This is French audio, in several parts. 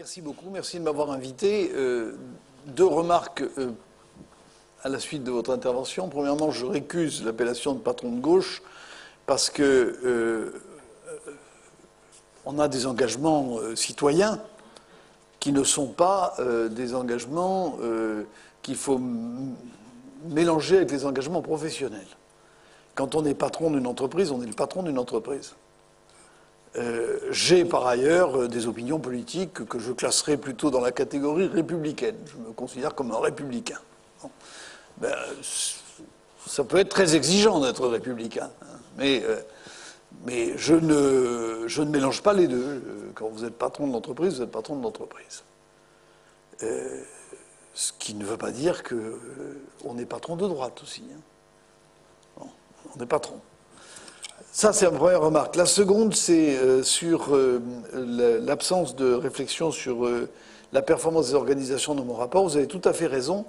Merci beaucoup, merci de m'avoir invité. Deux remarques à la suite de votre intervention. Premièrement, je récuse l'appellation de patron de gauche parce que on a des engagements citoyens qui ne sont pas des engagements qu'il faut mélanger avec les engagements professionnels. Quand on est patron d'une entreprise, on est le patron d'une entreprise. J'ai par ailleurs des opinions politiques que je classerais plutôt dans la catégorie républicaine. Je me considère comme un républicain. Bon. Ben, ça peut être très exigeant d'être républicain, hein, mais je ne mélange pas les deux. Quand vous êtes patron de l'entreprise, vous êtes patron de l'entreprise. Ce qui ne veut pas dire qu'on est patron de droite aussi. Hein. Bon, on est patron. Ça, c'est une première remarque. La seconde, c'est sur l'absence de réflexion sur la performance des organisations dans mon rapport. Vous avez tout à fait raison.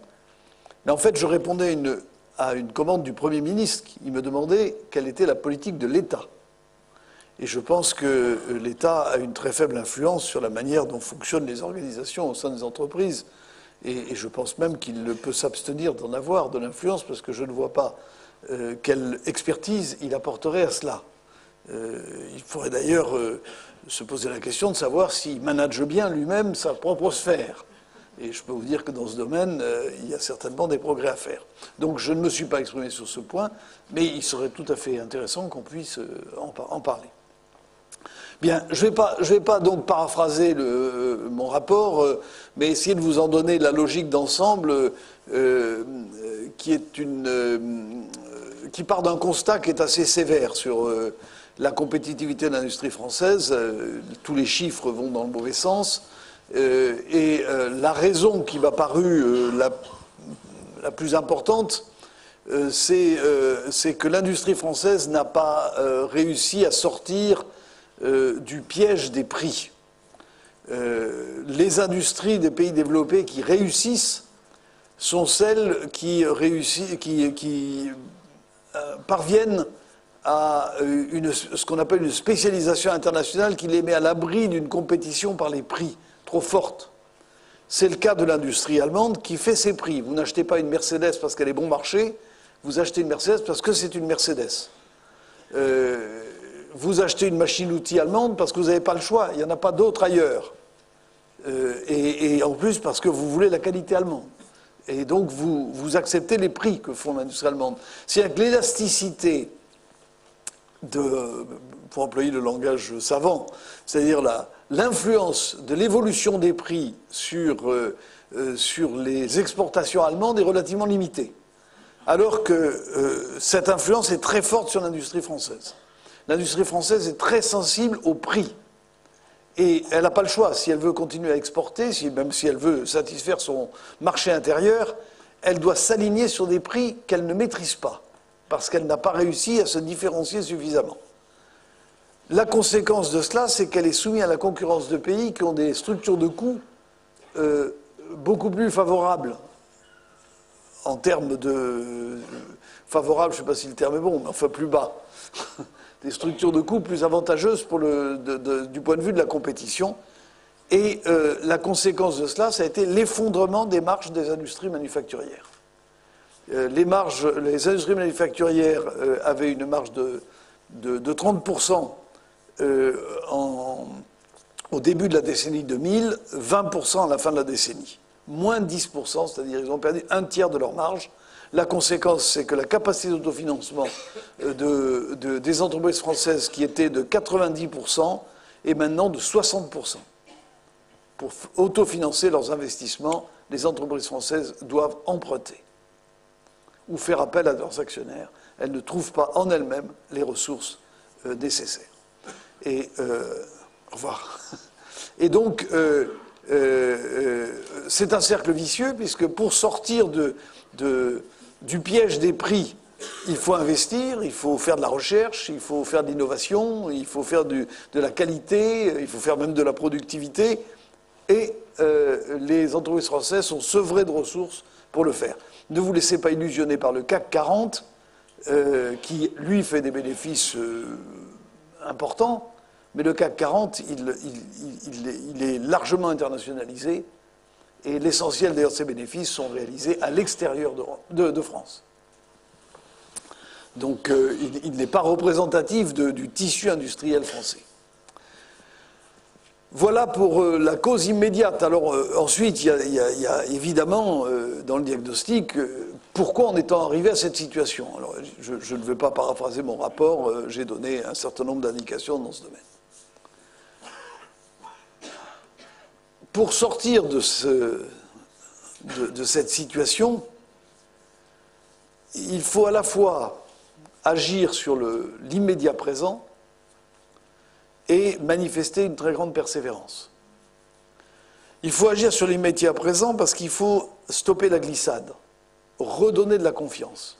Mais en fait, je répondais à une commande du Premier ministre qui me demandait quelle était la politique de l'État. Et je pense que l'État a une très faible influence sur la manière dont fonctionnent les organisations au sein des entreprises. Et je pense même qu'il peut s'abstenir d'en avoir de l'influence parce que je ne vois pas quelle expertise il apporterait à cela. Il faudrait d'ailleurs se poser la question de savoir s'il manage bien lui-même sa propre sphère. Et je peux vous dire que dans ce domaine, il y a certainement des progrès à faire. Donc je ne me suis pas exprimé sur ce point, mais il serait tout à fait intéressant qu'on puisse en parler. Bien, je vais pas donc paraphraser mon rapport, mais essayer de vous en donner la logique d'ensemble qui part d'un constat qui est assez sévère sur la compétitivité de l'industrie française. Tous les chiffres vont dans le mauvais sens. Et la raison qui m'a paru la plus importante, c'est que l'industrie française n'a pas réussi à sortir du piège des prix. Les industries des pays développés qui réussissent sont celles qui parviennent à ce qu'on appelle une spécialisation internationale qui les met à l'abri d'une compétition par les prix trop forte. C'est le cas de l'industrie allemande qui fait ses prix. Vous n'achetez pas une Mercedes parce qu'elle est bon marché, vous achetez une Mercedes parce que c'est une Mercedes. Vous achetez une machine-outil allemande parce que vous n'avez pas le choix, il n'y en a pas d'autre ailleurs. Et en plus parce que vous voulez la qualité allemande. Et donc vous acceptez les prix que font l'industrie allemande. C'est-à-dire que l'élasticité pour employer le langage savant, c'est-à-dire l'influence de l'évolution des prix sur les exportations allemandes est relativement limitée. Alors que cette influence est très forte sur l'industrie française. L'industrie française est très sensible au prix. Et elle n'a pas le choix. Si elle veut continuer à exporter, même si elle veut satisfaire son marché intérieur, elle doit s'aligner sur des prix qu'elle ne maîtrise pas, parce qu'elle n'a pas réussi à se différencier suffisamment. La conséquence de cela, c'est qu'elle est soumise à la concurrence de pays qui ont des structures de coûts beaucoup plus favorables. En termes de... Favorable, je ne sais pas si le terme est bon, mais enfin plus bas. Des structures de coûts plus avantageuses du point de vue de la compétition. Et la conséquence de cela, ça a été l'effondrement des marges des industries manufacturières. Les industries manufacturières avaient une marge de 30% au début de la décennie 2000, 20% à la fin de la décennie. Moins de 10%, c'est-à-dire ils ont perdu un tiers de leur marge. La conséquence, c'est que la capacité d'autofinancement des entreprises françaises, qui était de 90%, est maintenant de 60%. Pour autofinancer leurs investissements, les entreprises françaises doivent emprunter ou faire appel à leurs actionnaires. Elles ne trouvent pas en elles-mêmes les ressources nécessaires. Et au revoir. Et donc, c'est un cercle vicieux, puisque pour sortir du piège des prix, il faut investir, il faut faire de la recherche, il faut faire de l'innovation, il faut faire de la qualité, il faut faire même de la productivité. Et les entreprises françaises sont sevrées de ressources pour le faire. Ne vous laissez pas illusionner par le CAC 40, qui, lui, fait des bénéfices importants, mais le CAC 40, il est largement internationalisé, et l'essentiel d'ailleurs de ses bénéfices sont réalisés à l'extérieur de France. Donc il n'est pas représentatif du tissu industriel français. Voilà pour la cause immédiate. Alors ensuite, il y a évidemment dans le diagnostic pourquoi en étant arrivé à cette situation. Alors je ne vais pas paraphraser mon rapport, j'ai donné un certain nombre d'indications dans ce domaine. Pour sortir de cette situation, il faut à la fois agir sur l'immédiat présent et manifester une très grande persévérance. Il faut agir sur l'immédiat présent parce qu'il faut stopper la glissade, redonner de la confiance.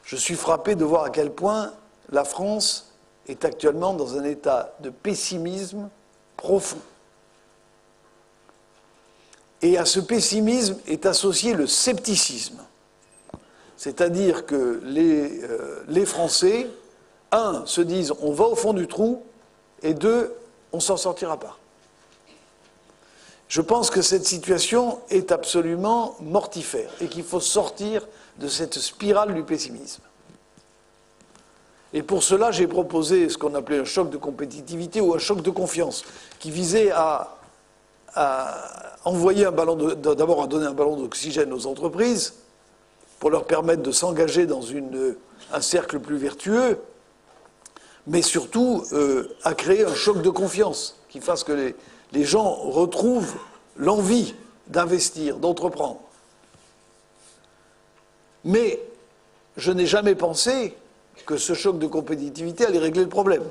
Je suis frappé de voir à quel point la France est actuellement dans un état de pessimisme profond. Et à ce pessimisme est associé le scepticisme. C'est-à-dire que les Français, un, se disent on va au fond du trou, et deux, on ne s'en sortira pas. Je pense que cette situation est absolument mortifère et qu'il faut sortir de cette spirale du pessimisme. Et pour cela, j'ai proposé ce qu'on appelait un choc de compétitivité ou un choc de confiance, qui visait à envoyer d'abord à donner un ballon d'oxygène aux entreprises, pour leur permettre de s'engager dans un cercle plus vertueux, mais surtout à créer un choc de confiance qui fasse que les gens retrouvent l'envie d'investir, d'entreprendre. Mais je n'ai jamais pensé que ce choc de compétitivité allait régler le problème.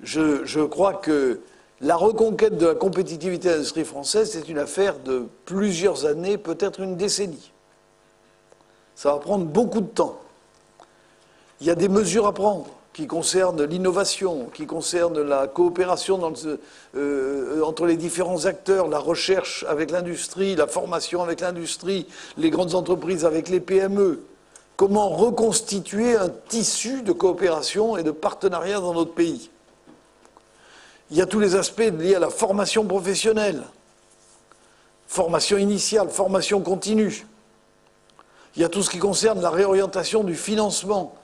Je crois que la reconquête de la compétitivité de l'industrie française, c'est une affaire de plusieurs années, peut-être une décennie. Ça va prendre beaucoup de temps. Il y a des mesures à prendre qui concernent l'innovation, qui concernent la coopération entre les différents acteurs, la recherche avec l'industrie, la formation avec l'industrie, les grandes entreprises avec les PME. Comment reconstituer un tissu de coopération et de partenariat dans notre pays. Il y a tous les aspects liés à la formation professionnelle, formation initiale, formation continue. Il y a tout ce qui concerne la réorientation du financement,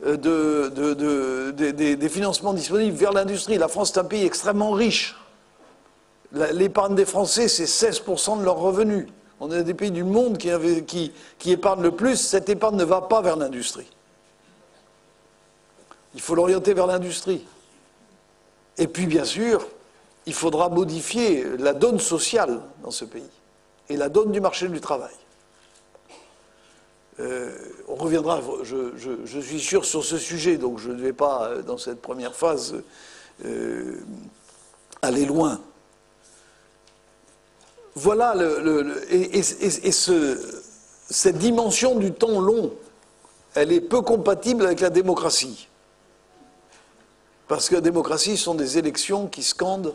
des financements disponibles vers l'industrie. La France est un pays extrêmement riche. L'épargne des Français, c'est 16% de leurs revenus. On est des pays du monde qui épargnent le plus. Cette épargne ne va pas vers l'industrie. Il faut l'orienter vers l'industrie. Et puis, bien sûr, il faudra modifier la donne sociale dans ce pays et la donne du marché du travail. On reviendra, je suis sûr, sur ce sujet, donc je ne vais pas, dans cette première phase, aller loin. Voilà, cette dimension du temps long, elle est peu compatible avec la démocratie. Parce que la démocratie, ce sont des élections qui scandent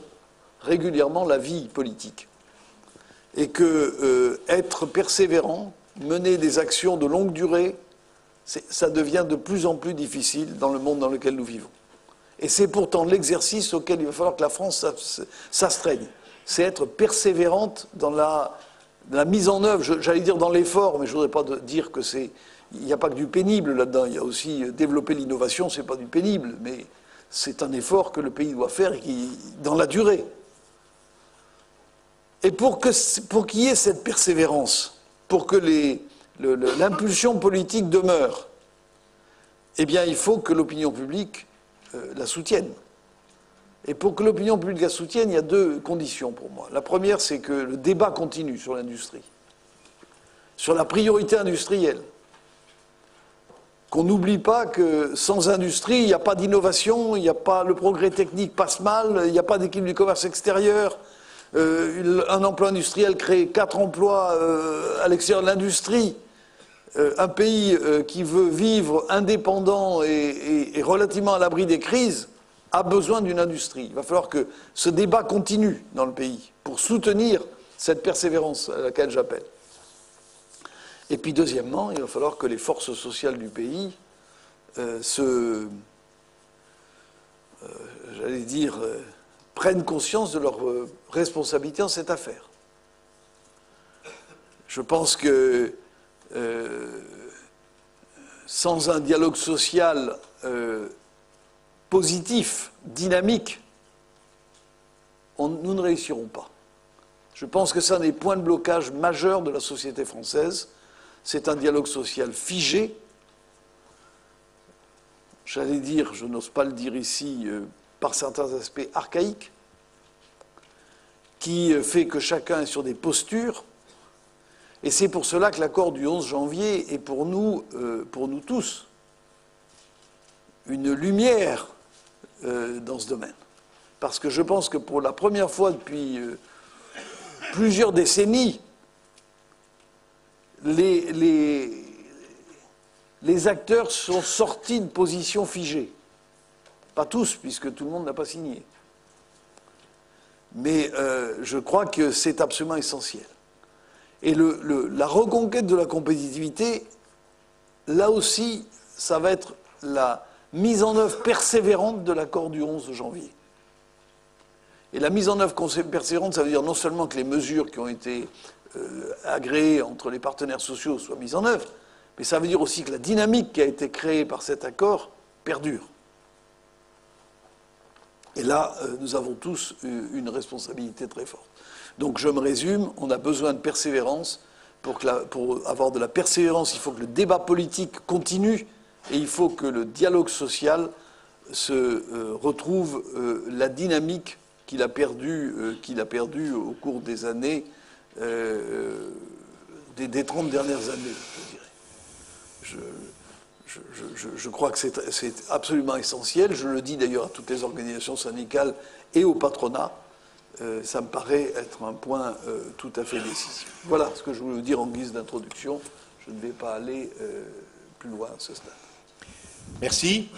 régulièrement la vie politique. Et que être persévérant, mener des actions de longue durée, ça devient de plus en plus difficile dans le monde dans lequel nous vivons. Et c'est pourtant l'exercice auquel il va falloir que la France s'astreigne. C'est être persévérante dans la mise en œuvre, j'allais dire dans l'effort, mais je ne voudrais pas dire que c'est... Il n'y a pas que du pénible là-dedans, il y a aussi développer l'innovation, ce n'est pas du pénible, mais c'est un effort que le pays doit faire dans la durée. Et pour qu'il y ait cette persévérance, pour que l'impulsion politique demeure, eh bien, il faut que l'opinion publique la soutienne. Et pour que l'opinion publique la soutienne, il y a deux conditions pour moi. La première, c'est que le débat continue sur l'industrie, sur la priorité industrielle. Qu'on n'oublie pas que sans industrie, il n'y a pas d'innovation, il n'y a pas, le progrès technique passe mal, il n'y a pas d'équilibre du commerce extérieur. Un emploi industriel crée 4 emplois à l'extérieur de l'industrie. Un pays qui veut vivre indépendant et relativement à l'abri des crises a besoin d'une industrie. Il va falloir que ce débat continue dans le pays pour soutenir cette persévérance à laquelle j'appelle. Et puis deuxièmement, il va falloir que les forces sociales du pays j'allais dire, prennent conscience de leur responsabilité en cette affaire. Je pense que sans un dialogue social positif, dynamique, nous ne réussirons pas. Je pense que c'est un des points de blocage majeurs de la société française. C'est un dialogue social figé. J'allais dire, je n'ose pas le dire ici, par certains aspects archaïques, qui fait que chacun est sur des postures. Et c'est pour cela que l'accord du 11 janvier est pour nous tous, une lumière dans ce domaine. Parce que je pense que pour la première fois depuis plusieurs décennies, les acteurs sont sortis de positions figées. Pas tous, puisque tout le monde n'a pas signé. Mais je crois que c'est absolument essentiel. Et la reconquête de la compétitivité, là aussi, ça va être la mise en œuvre persévérante de l'accord du 11 janvier. Et la mise en œuvre persévérante, ça veut dire non seulement que les mesures qui ont été agréées entre les partenaires sociaux soient mises en œuvre, mais ça veut dire aussi que la dynamique qui a été créée par cet accord perdure. Et là, nous avons tous une responsabilité très forte. Donc je me résume, on a besoin de persévérance. Pour avoir de la persévérance, il faut que le débat politique continue et il faut que le dialogue social se retrouve la dynamique qu'il a perdue au cours des années, des 30 dernières années, je dirais. Je crois que c'est absolument essentiel. Je le dis d'ailleurs à toutes les organisations syndicales et au patronat. Ça me paraît être un point tout à fait décisif. Voilà ce que je voulais vous dire en guise d'introduction. Je ne vais pas aller plus loin à ce stade. Merci.